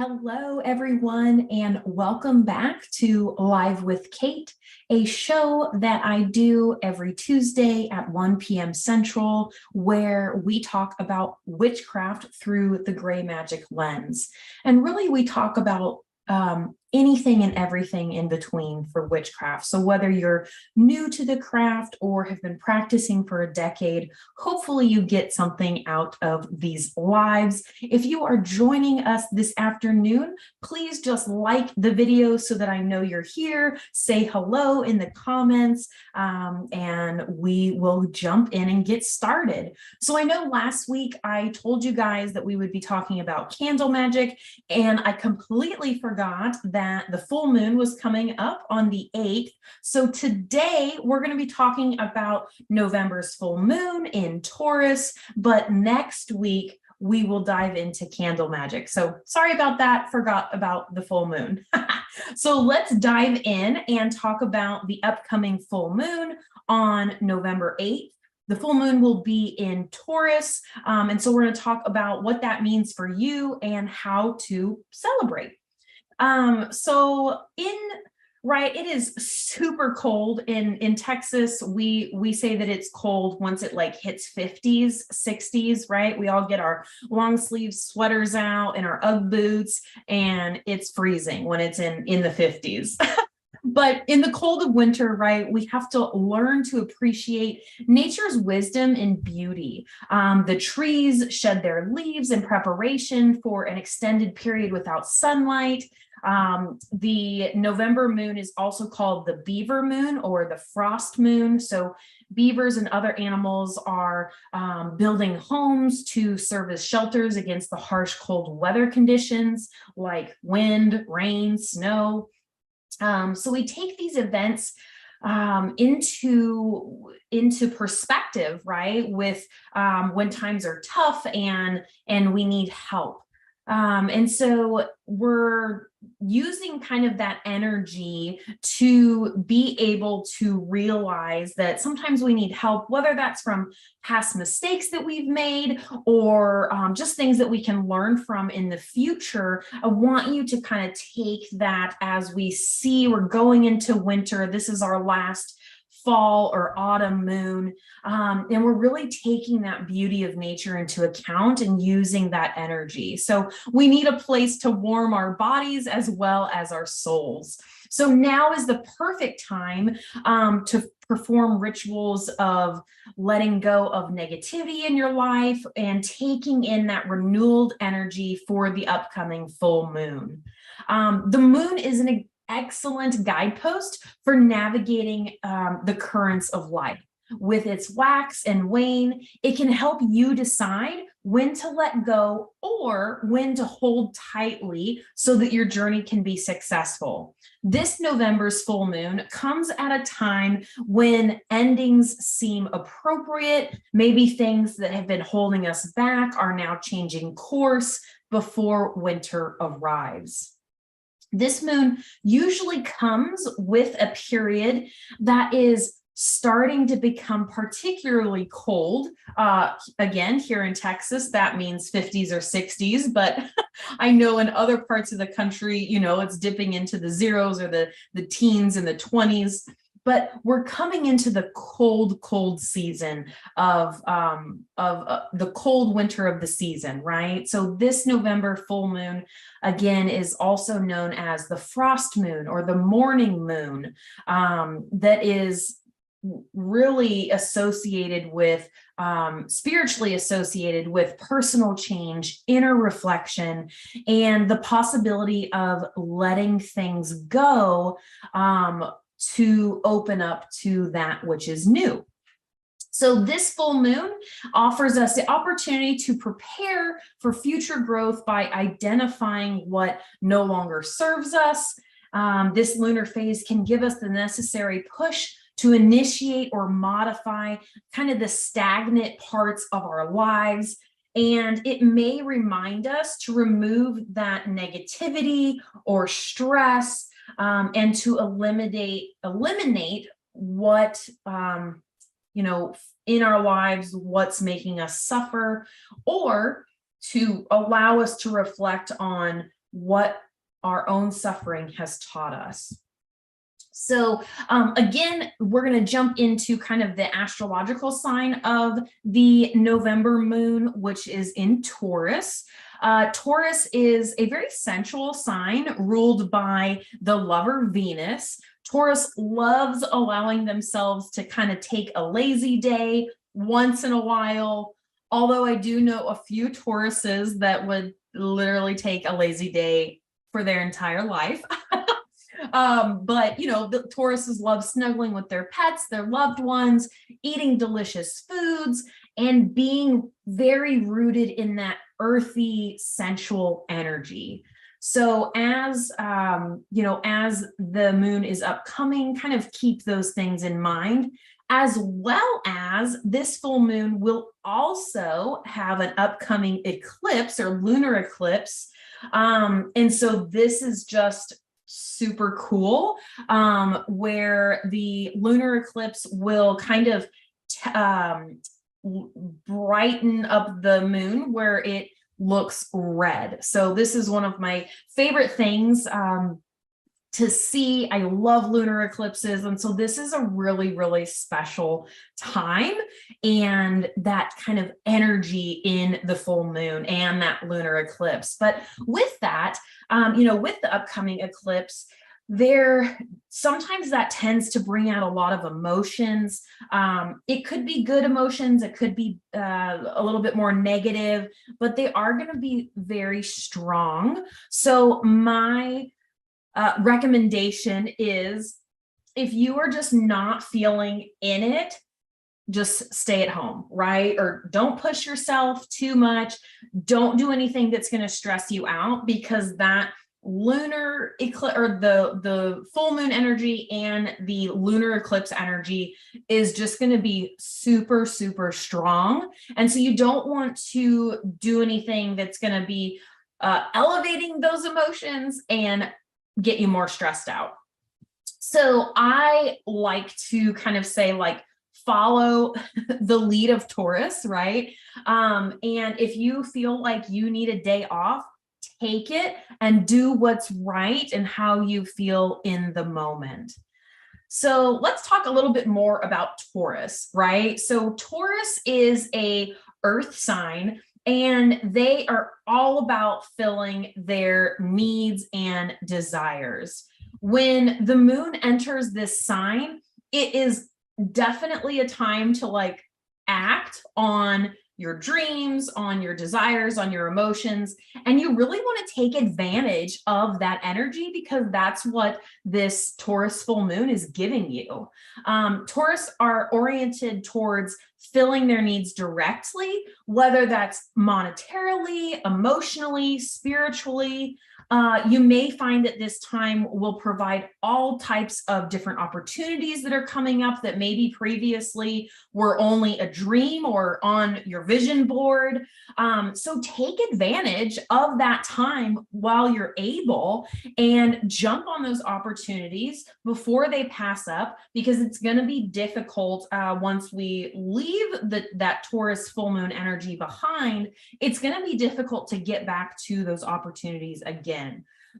Hello, everyone, and welcome back to Live with Kate, a show that I do every Tuesday at 1 p.m. Central, where we talk about witchcraft through the gray magic lens. And really, we talk about anything and everything in between for witchcraft. So whether you're new to the craft or have been practicing for a decade, hopefully you get something out of these lives. If you are joining us this afternoon, please just like the video so that I know you're here. Say hello in the comments, and we will jump in and get started. So I know last week I told you guys that we would be talking about candle magic, and I completely forgot that the full moon was coming up on the 8th. So today we're going to be talking about November's full moon in Taurus, but next week we will dive into candle magic. So sorry about that, forgot about the full moon. So let's dive in and talk about the upcoming full moon on November 8th. The full moon will be in Taurus, and so we're going to talk about what that means for you and how to celebrate. It is super cold in Texas. We say that it's cold once it like hits 50s, 60s, right? We all get our long sleeve sweaters out and our Ugg boots, and it's freezing when it's in the 50s. But in the cold of winter, right, we have to learn to appreciate nature's wisdom and beauty. The trees shed their leaves in preparation for an extended period without sunlight. The November moon is also called the beaver moon or the frost moon. So beavers and other animals are building homes to serve as shelters against the harsh cold weather conditions like wind, rain, snow. So we take these events into perspective, right? With when times are tough and we need help. And so we're using kind of that energy to be able to realize that sometimes we need help, whether that's from past mistakes that we've made or just things that we can learn from in the future. I want you to kind of take that as we see we're going into winter. This is our last fall or autumn moon, and we're really taking that beauty of nature into account and using that energy. So we need a place to warm our bodies as well as our souls. So now is the perfect time to perform rituals of letting go of negativity in your life and taking in that renewed energy for the upcoming full moon. The moon is an excellent guidepost for navigating the currents of life. With its wax and wane, it can help you decide when to let go or when to hold tightly so that your journey can be successful. This November's full moon comes at a time when endings seem appropriate. Maybe things that have been holding us back are now changing course before winter arrives. This moon usually comes with a period that is starting to become particularly cold. Again, here in Texas, that means 50s or 60s, but I know in other parts of the country, it's dipping into the zeros or the teens and the 20s. But we're coming into the cold season of the cold winter of the season, right? So this November full moon, again, is also known as the frost moon or the morning moon, that is really associated with, spiritually associated with personal change, inner reflection, and the possibility of letting things go, to open up to that which is new. So this full moon offers us the opportunity to prepare for future growth by identifying what no longer serves us. This lunar phase can give us the necessary push to initiate or modify kind of the stagnant parts of our lives. And it may remind us to remove that negativity or stress, and to eliminate what, in our lives, what's making us suffer, or to allow us to reflect on what our own suffering has taught us. So again, we're going to jump into kind of the astrological sign of the November moon, which is in Taurus. Taurus is a very sensual sign ruled by the lover Venus. Taurus loves allowing themselves to kind of take a lazy day once in a while. Although I do know a few Tauruses that would literally take a lazy day for their entire life. But the Tauruses love snuggling with their pets, their loved ones, eating delicious foods, and being very rooted in that earthy, sensual energy. So as as the moon is upcoming, kind of keep those things in mind, as well as this full moon will also have an upcoming eclipse or lunar eclipse. And so this is just super cool, where the lunar eclipse will kind of brighten up the moon where it looks red. So this is one of my favorite things to see. I love lunar eclipses. And so this is a really, really special time, and that kind of energy in the full moon and that lunar eclipse. But with that, with the upcoming eclipse, sometimes that tends to bring out a lot of emotions. It could be good emotions, it could be a little bit more negative, but they are going to be very strong. So my recommendation is, if you are just not feeling in it, just stay at home, right? Or don't push yourself too much. Don't do anything that's going to stress you out, because that lunar eclipse, or the full moon energy and the lunar eclipse energy, is just going to be super, super strong. And so you don't want to do anything that's going to be elevating those emotions and get you more stressed out. So I like to kind of say, like, follow the lead of Taurus, right? And if you feel like you need a day off, take it and do what's right and how you feel in the moment. So let's talk a little bit more about Taurus, right? So Taurus is a earth sign, and they are all about filling their needs and desires. When the moon enters this sign, it is definitely a time to act on your dreams, on your desires, on your emotions. And you really want to take advantage of that energy, because that's what this Taurus full moon is giving you. Taurus are oriented towards filling their needs directly, whether that's monetarily, emotionally, spiritually. You may find that this time will provide all types of different opportunities that are coming up that maybe previously were only a dream or on your vision board. So take advantage of that time while you're able, and jump on those opportunities before they pass up, because it's going to be difficult once we leave that Taurus full moon energy behind. It's going to be difficult to get back to those opportunities again.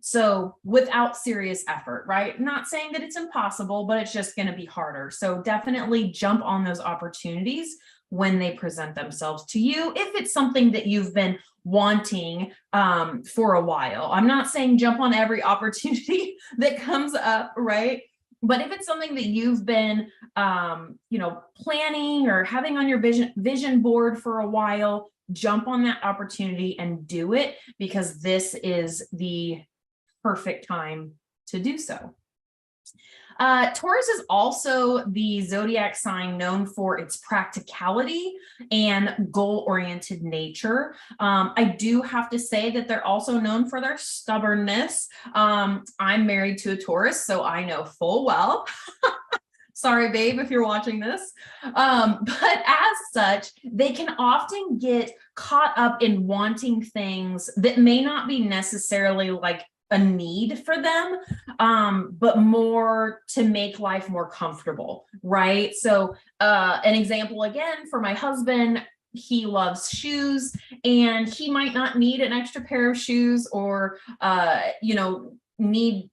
So without serious effort, right? Not saying that it's impossible, but it's just going to be harder. So definitely jump on those opportunities when they present themselves to you, if it's something that you've been wanting for a while. I'm not saying jump on every opportunity that comes up, right? But if it's something that you've been, planning or having on your vision board for a while, jump on that opportunity and do it, because this is the perfect time to do so. Taurus is also the zodiac sign known for its practicality and goal-oriented nature. I do have to say that they're also known for their stubbornness. I'm married to a Taurus, so I know full well. Sorry, babe, if you're watching this. But as such, they can often get caught up in wanting things that may not be necessarily like a need for them, but more to make life more comfortable, right? So an example again for my husband, he loves shoes, and he might not need an extra pair of shoes, or need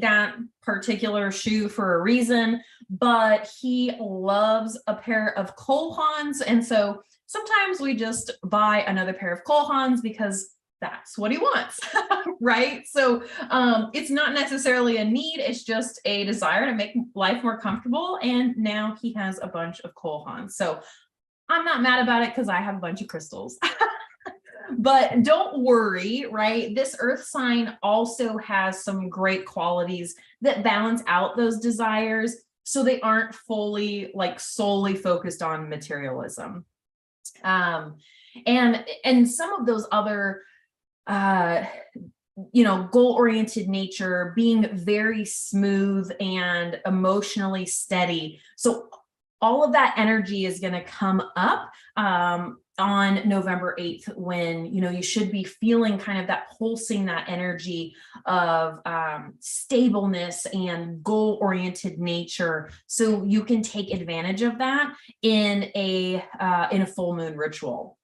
that particular shoe for a reason, but he loves a pair of Cole Haans. And so sometimes we just buy another pair of Cole Haans because that's what he wants, right? So it's not necessarily a need, it's just a desire to make life more comfortable. And now he has a bunch of Cole Haans. So I'm not mad about it because I have a bunch of crystals. But don't worry, right? This earth sign also has some great qualities that balance out those desires, so they aren't fully, like, solely focused on materialism. And some of those other goal-oriented nature, being very smooth and emotionally steady. So all of that energy is going to come up on November 8th, when, you should be feeling kind of that pulsing, that energy of stableness and goal-oriented nature. So you can take advantage of that in a full moon ritual.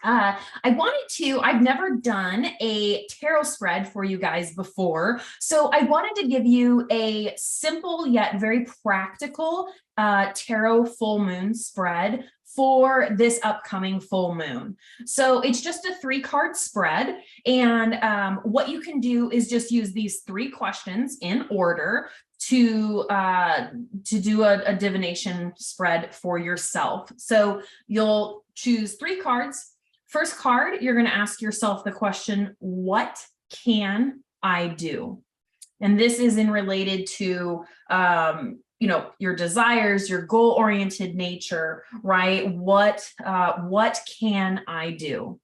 I've never done a tarot spread for you guys before, so I wanted to give you a simple yet very practical tarot full moon spread for this upcoming full moon. So it's just a 3-card spread, and what you can do is just use these 3 questions in order to do a divination spread for yourself. So you'll choose 3 cards. First card, you're going to ask yourself the question, what can I do? And this is related to, your desires, your goal-oriented nature, right? What can I do?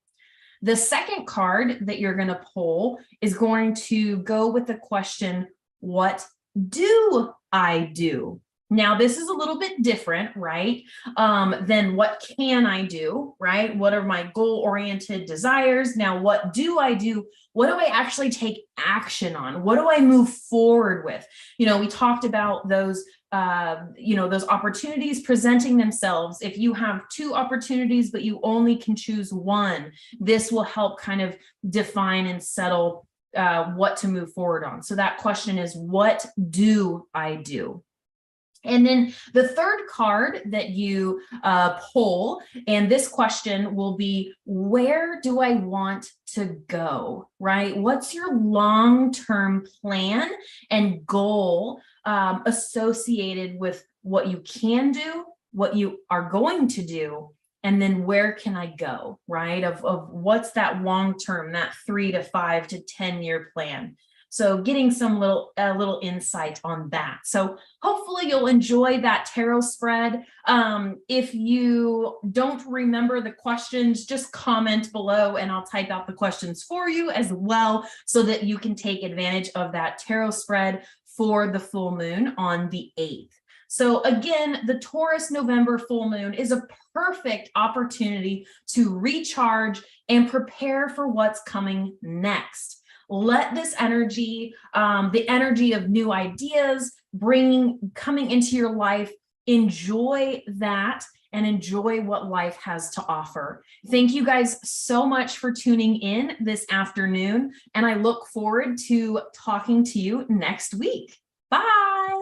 The second card that you're going to pull is going to go with the question, what do I do? Now, this is a little bit different, right, than what can I do, right? What are my goal-oriented desires? Now, what do I do? What do I actually take action on? What do I move forward with? We talked about those, those opportunities presenting themselves. If you have 2 opportunities, but you only can choose one, this will help kind of define and settle what to move forward on. So that question is, what do I do? And then the third card that you pull, and this question will be, where do I want to go, right? What's your long-term plan and goal associated with what you can do, what you are going to do, and then where can I go, right? Of what's that long-term, that 3 to 5 to 10-year plan. So getting some little insight on that. So hopefully you'll enjoy that tarot spread. If you don't remember the questions, just comment below and I'll type out the questions for you as well, so that you can take advantage of that tarot spread for the full moon on the 8th. So again, the Taurus November full moon is a perfect opportunity to recharge and prepare for what's coming next. Let this energy, the energy of new ideas, coming into your life, enjoy that and enjoy what life has to offer. Thank you guys so much for tuning in this afternoon, and I look forward to talking to you next week. Bye.